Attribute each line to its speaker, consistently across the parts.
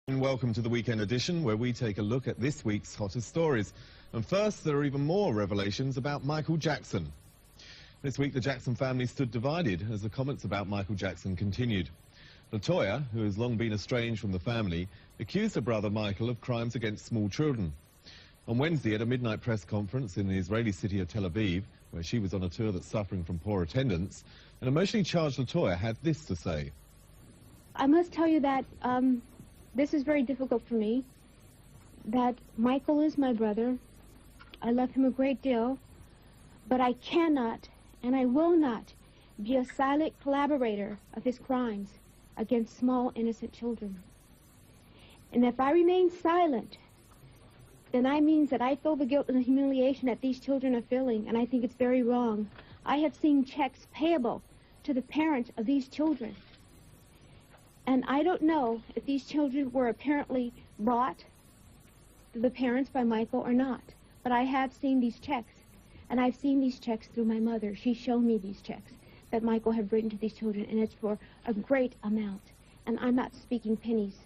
Speaker 1: And welcome to the weekend edition, where we take a look at this week's hottest stories. And first, there are even more revelations about Michael Jackson. This week, the Jackson family stood divided as the comments about Michael Jackson continued. LaToya, who has long been estranged from the family, accused her brother Michael of crimes against small children. On Wednesday, at a midnight press conference in the Israeli city of Tel Aviv, where she was on a tour that's suffering from poor attendance, an emotionally charged LaToya had this to say.
Speaker 2: I must tell you that this is very difficult for me, that Michael is my brother. I love him a great deal, but I cannot and I will not be a silent collaborator of his crimes against small, innocent children. And if I remain silent, then that means that I feel the guilt and the humiliation that these children are feeling, and I think it's very wrong. I have seen checks payable to the parents of these children. And I don't know if these children were apparently brought to the parents by Michael or not. But I have seen these checks. And I've seen these checks through my mother. She's shown me these checks that Michael had written to these children. And it's for a great amount. And I'm not speaking pennies.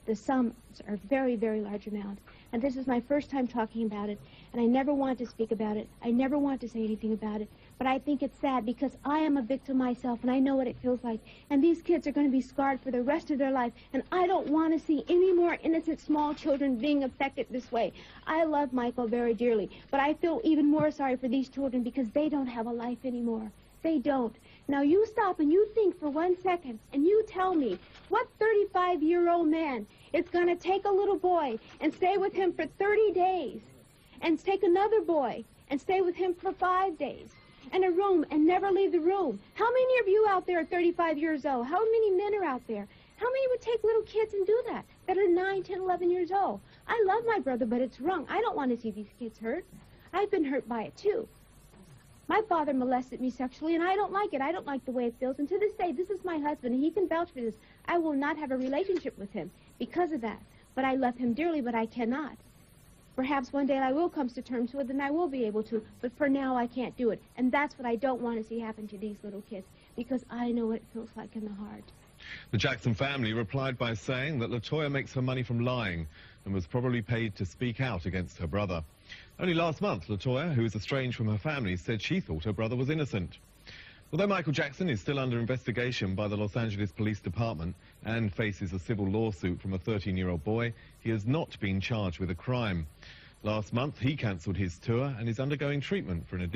Speaker 2: The sums are very, very large amount. And this is my first time talking about it. And I never want to speak about it. I never want to say anything about it. But I think it's sad because I am a victim myself, and I know what it feels like. And these kids are going to be scarred for the rest of their life. And I don't want to see any more innocent small children being affected this way. I love Michael very dearly, but I feel even more sorry for these children because they don't have a life anymore. They don't. Now you stop and you think for 1 second, and you tell me what 35-year-old man is going to take a little boy and stay with him for 30 days, and take another boy and stay with him for 5 days, in a room and never leave the room. How many of you out there are 35 years old? How many men are out there? How many would take little kids and do that are 9, 10, 11 years old? I love my brother, but it's wrong. I don't want to see these kids hurt. I've been hurt by it, too. My father molested me sexually, and I don't like it. I don't like the way it feels. And to this day, this is my husband, and he can vouch for this. I will not have a relationship with him because of that. But I love him dearly, but I cannot. Perhaps one day I will come to terms with it, and I will be able to. But for now, I can't do it. And that's what I don't want to see happen to these little kids, because I know what it feels like in the heart.
Speaker 1: The Jackson family replied by saying that LaToya makes her money from lying and was probably paid to speak out against her brother. Only last month, LaToya, who is estranged from her family, said she thought her brother was innocent. Although Michael Jackson is still under investigation by the Los Angeles Police Department and faces a civil lawsuit from a 13-year-old boy, he has not been charged with a crime. Last month, he cancelled his tour and is undergoing treatment for an addiction.